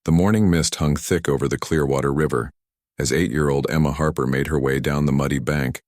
The morning mist hung thick over the Clearwater River as 8-year-old Emma Harper made her way down the muddy bank,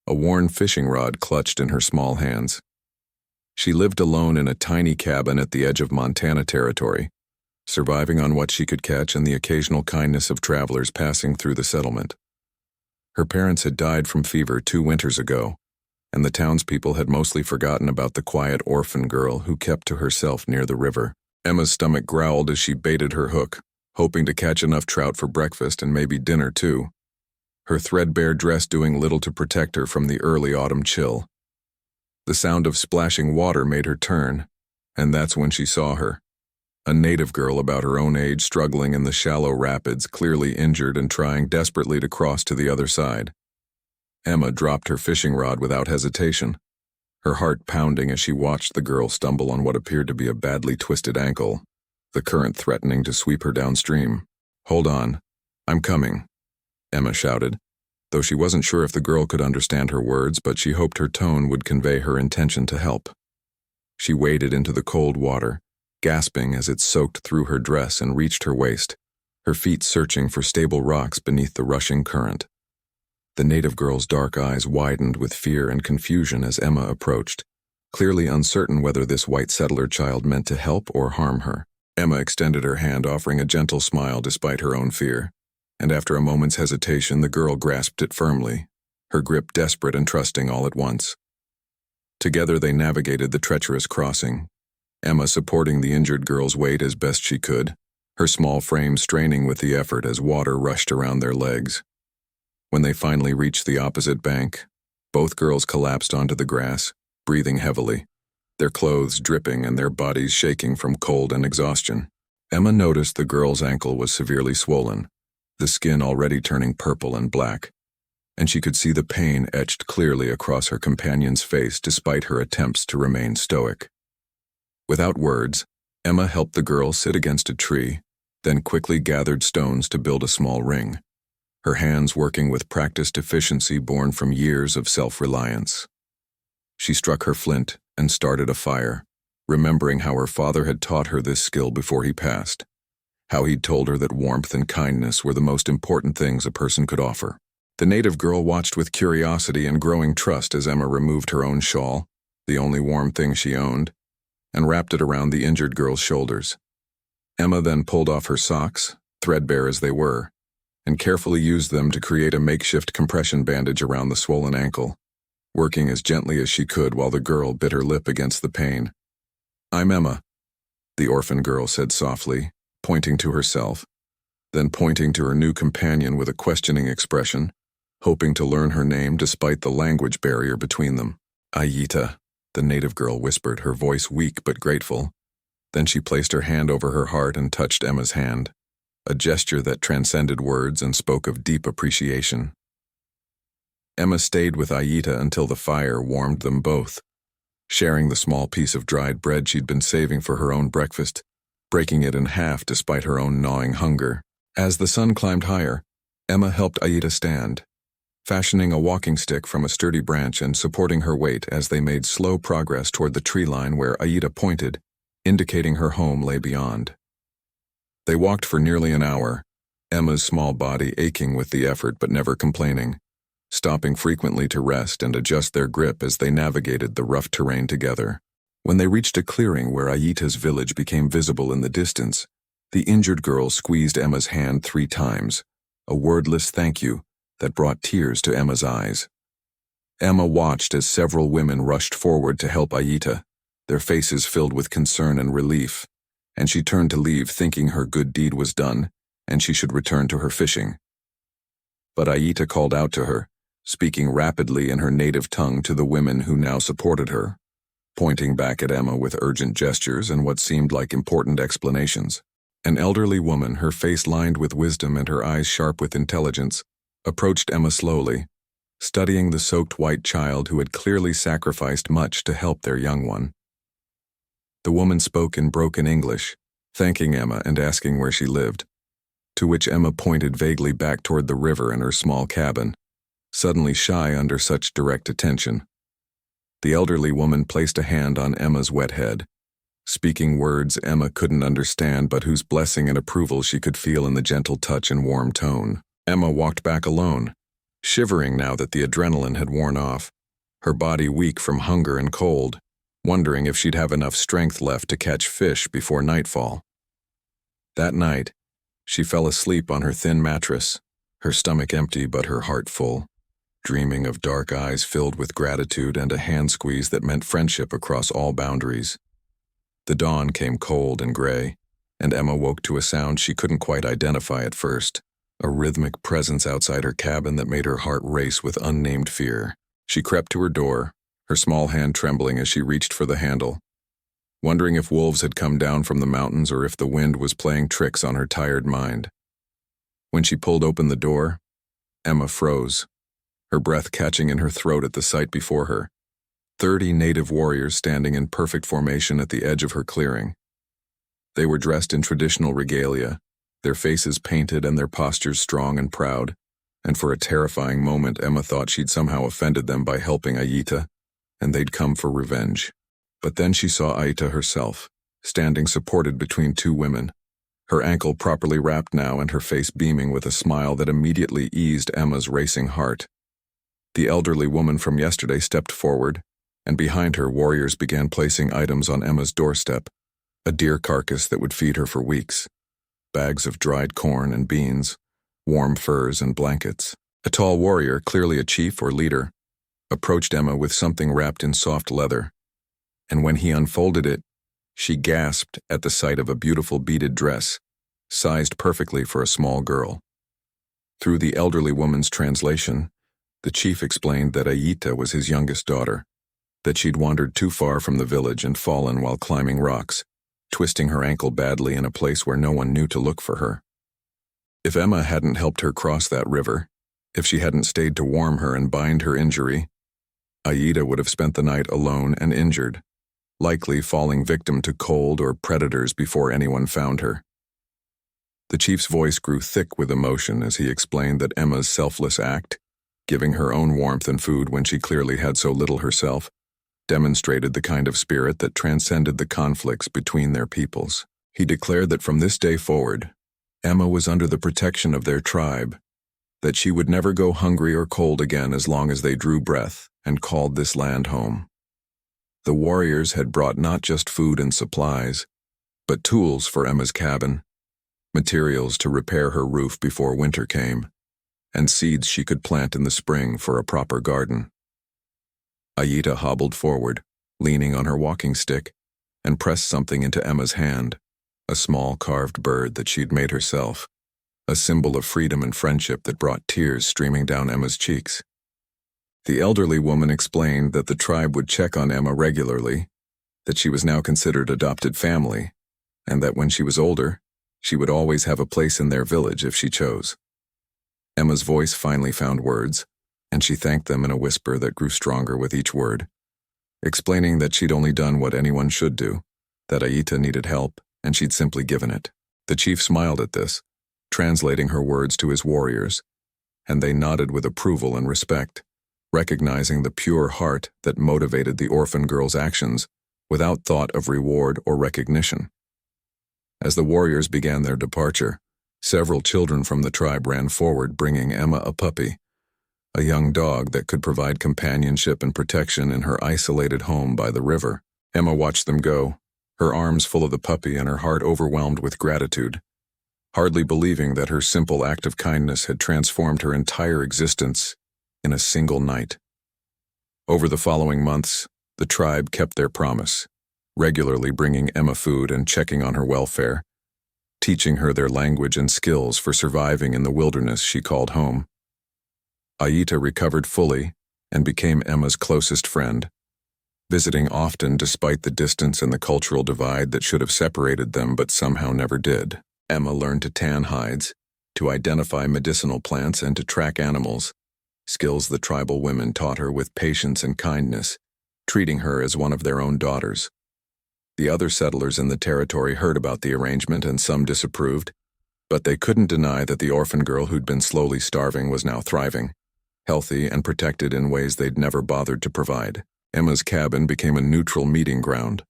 a worn fishing rod clutched in her small hands. She lived alone in a tiny cabin at the edge of Montana Territory, surviving on what she could catch and the occasional kindness of travelers passing through the settlement. Her parents had died from fever 2 winters ago, and the townspeople had mostly forgotten about the quiet orphan girl who kept to herself near the river. Emma's stomach growled as she baited her hook, hoping to catch enough trout for breakfast and maybe dinner too, her threadbare dress doing little to protect her from the early autumn chill. The sound of splashing water made her turn, and that's when she saw her. A native girl about her own age struggling in the shallow rapids, clearly injured and trying desperately to cross to the other side. Emma dropped her fishing rod without hesitation, her heart pounding as she watched the girl stumble on what appeared to be a badly twisted ankle, the current threatening to sweep her downstream. "Hold on, I'm coming," Emma shouted, though she wasn't sure if the girl could understand her words, but she hoped her tone would convey her intention to help. She waded into the cold water, gasping as it soaked through her dress and reached her waist, her feet searching for stable rocks beneath the rushing current. The native girl's dark eyes widened with fear and confusion as Emma approached, clearly uncertain whether this white settler child meant to help or harm her. Emma extended her hand, offering a gentle smile despite her own fear, and after a moment's hesitation, the girl grasped it firmly, her grip desperate and trusting all at once. Together they navigated the treacherous crossing, Emma supporting the injured girl's weight as best she could, her small frame straining with the effort as water rushed around their legs. When they finally reached the opposite bank, both girls collapsed onto the grass, breathing heavily, their clothes dripping and their bodies shaking from cold and exhaustion. Emma noticed the girl's ankle was severely swollen, the skin already turning purple and black, and she could see the pain etched clearly across her companion's face despite her attempts to remain stoic. Without words, Emma helped the girl sit against a tree, then quickly gathered stones to build a small ring, her hands working with practiced efficiency born from years of self-reliance. She struck her flint and started a fire, remembering how her father had taught her this skill before he passed, how he'd told her that warmth and kindness were the most important things a person could offer. The native girl watched with curiosity and growing trust as Emma removed her own shawl, the only warm thing she owned, and wrapped it around the injured girl's shoulders. Emma then pulled off her socks, threadbare as they were, and carefully used them to create a makeshift compression bandage around the swollen ankle, working as gently as she could while the girl bit her lip against the pain. "I'm Emma," the orphan girl said softly, pointing to herself, then pointing to her new companion with a questioning expression, hoping to learn her name despite the language barrier between them. "Ayita," the native girl whispered, her voice weak but grateful. Then she placed her hand over her heart and touched Emma's hand, a gesture that transcended words and spoke of deep appreciation. Emma stayed with Ayita until the fire warmed them both, sharing the small piece of dried bread she'd been saving for her own breakfast, breaking it in half despite her own gnawing hunger. As the sun climbed higher, Emma helped Ayita stand, fashioning a walking stick from a sturdy branch and supporting her weight as they made slow progress toward the tree line where Ayita pointed, indicating her home lay beyond. They walked for nearly an hour, Emma's small body aching with the effort but never complaining, stopping frequently to rest and adjust their grip as they navigated the rough terrain together. When they reached a clearing where Ayita's village became visible in the distance, the injured girl squeezed Emma's hand 3 times, a wordless thank you that brought tears to Emma's eyes. Emma watched as several women rushed forward to help Ayita, their faces filled with concern and relief, and she turned to leave thinking her good deed was done and she should return to her fishing. But Ayita called out to her, speaking rapidly in her native tongue to the women who now supported her, pointing back at Emma with urgent gestures and what seemed like important explanations. An elderly woman, her face lined with wisdom and her eyes sharp with intelligence, approached Emma slowly, studying the soaked white child who had clearly sacrificed much to help their young one. The woman spoke in broken English, thanking Emma and asking where she lived, to which Emma pointed vaguely back toward the river and her small cabin, suddenly shy under such direct attention. The elderly woman placed a hand on Emma's wet head, speaking words Emma couldn't understand but whose blessing and approval she could feel in the gentle touch and warm tone. Emma walked back alone, shivering now that the adrenaline had worn off, her body weak from hunger and cold, wondering if she'd have enough strength left to catch fish before nightfall. That night, she fell asleep on her thin mattress, her stomach empty but her heart full, dreaming of dark eyes filled with gratitude and a hand squeeze that meant friendship across all boundaries. The dawn came cold and gray, and Emma woke to a sound she couldn't quite identify at first, a rhythmic presence outside her cabin that made her heart race with unnamed fear. She crept to her door, her small hand trembling as she reached for the handle, wondering if wolves had come down from the mountains or if the wind was playing tricks on her tired mind. When she pulled open the door, Emma froze, her breath catching in her throat at the sight before her. 30 native warriors standing in perfect formation at the edge of her clearing. They were dressed in traditional regalia, their faces painted and their postures strong and proud, and for a terrifying moment Emma thought she'd somehow offended them by helping Aita, and they'd come for revenge. But then she saw Aita herself, standing supported between two women, her ankle properly wrapped now and her face beaming with a smile that immediately eased Emma's racing heart. The elderly woman from yesterday stepped forward, and behind her warriors began placing items on Emma's doorstep, a deer carcass that would feed her for weeks, bags of dried corn and beans, warm furs and blankets. A tall warrior, clearly a chief or leader, approached Emma with something wrapped in soft leather, and when he unfolded it, she gasped at the sight of a beautiful beaded dress, sized perfectly for a small girl. Through the elderly woman's translation, the chief explained that Aita was his youngest daughter, that she'd wandered too far from the village and fallen while climbing rocks, twisting her ankle badly in a place where no one knew to look for her. If Emma hadn't helped her cross that river, if she hadn't stayed to warm her and bind her injury, Aita would have spent the night alone and injured, likely falling victim to cold or predators before anyone found her. The chief's voice grew thick with emotion as he explained that Emma's selfless act, giving her own warmth and food when she clearly had so little herself, demonstrated the kind of spirit that transcended the conflicts between their peoples. He declared that from this day forward, Emma was under the protection of their tribe, that she would never go hungry or cold again as long as they drew breath and called this land home. The warriors had brought not just food and supplies, but tools for Emma's cabin, materials to repair her roof before winter came, and seeds she could plant in the spring for a proper garden. Aita hobbled forward, leaning on her walking stick, and pressed something into Emma's hand, a small carved bird that she'd made herself, a symbol of freedom and friendship that brought tears streaming down Emma's cheeks. The elderly woman explained that the tribe would check on Emma regularly, that she was now considered adopted family, and that when she was older, she would always have a place in their village if she chose. Emma's voice finally found words, and she thanked them in a whisper that grew stronger with each word, explaining that she'd only done what anyone should do, that Aita needed help, and she'd simply given it. The chief smiled at this, translating her words to his warriors, and they nodded with approval and respect, recognizing the pure heart that motivated the orphan girl's actions without thought of reward or recognition. As the warriors began their departure, several children from the tribe ran forward bringing Emma a puppy, a young dog that could provide companionship and protection in her isolated home by the river. Emma watched them go, her arms full of the puppy and her heart overwhelmed with gratitude, hardly believing that her simple act of kindness had transformed her entire existence in a single night. Over the following months, the tribe kept their promise, regularly bringing Emma food and checking on her welfare, teaching her their language and skills for surviving in the wilderness she called home. Aita recovered fully and became Emma's closest friend, visiting often despite the distance and the cultural divide that should have separated them but somehow never did. Emma learned to tan hides, to identify medicinal plants and to track animals, skills the tribal women taught her with patience and kindness, treating her as one of their own daughters. The other settlers in the territory heard about the arrangement and some disapproved, but they couldn't deny that the orphan girl who'd been slowly starving was now thriving, healthy and protected in ways they'd never bothered to provide. Emma's cabin became a neutral meeting ground,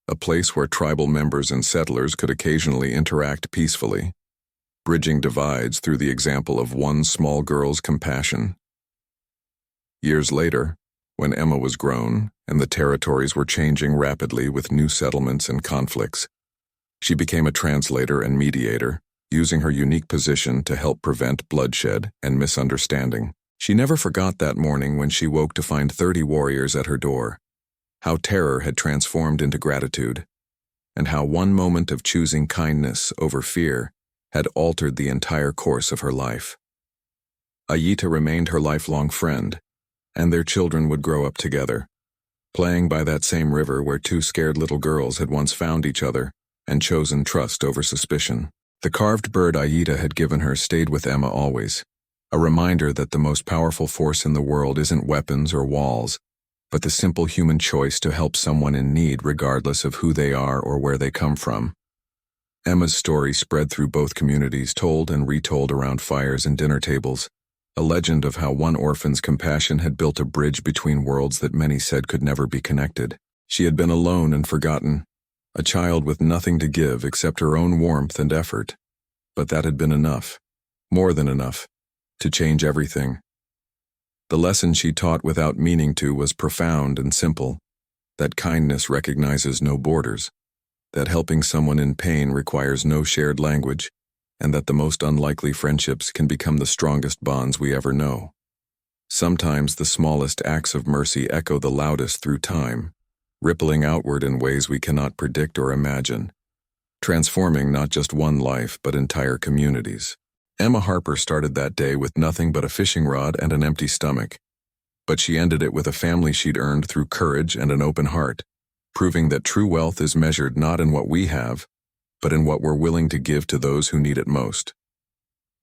a place where tribal members and settlers could occasionally interact peacefully, bridging divides through the example of one small girl's compassion. Years later, when Emma was grown and the territories were changing rapidly with new settlements and conflicts, she became a translator and mediator, using her unique position to help prevent bloodshed and misunderstanding. She never forgot that morning when she woke to find 30 warriors at her door, how terror had transformed into gratitude, and how one moment of choosing kindness over fear had altered the entire course of her life. Ayita remained her lifelong friend, and their children would grow up together, playing by that same river where two scared little girls had once found each other and chosen trust over suspicion. The carved bird Ayita had given her stayed with Emma always, a reminder that the most powerful force in the world isn't weapons or walls, but the simple human choice to help someone in need regardless of who they are or where they come from. Emma's story spread through both communities, told and retold around fires and dinner tables, a legend of how one orphan's compassion had built a bridge between worlds that many said could never be connected. She had been alone and forgotten, a child with nothing to give except her own warmth and effort, but that had been enough, more than enough, to change everything. The lesson she taught without meaning to was profound and simple, that kindness recognizes no borders, that helping someone in pain requires no shared language, and that the most unlikely friendships can become the strongest bonds we ever know. Sometimes the smallest acts of mercy echo the loudest through time, rippling outward in ways we cannot predict or imagine, transforming not just one life but entire communities. Emma Harper started that day with nothing but a fishing rod and an empty stomach, but she ended it with a family she'd earned through courage and an open heart, proving that true wealth is measured not in what we have, but in what we're willing to give to those who need it most.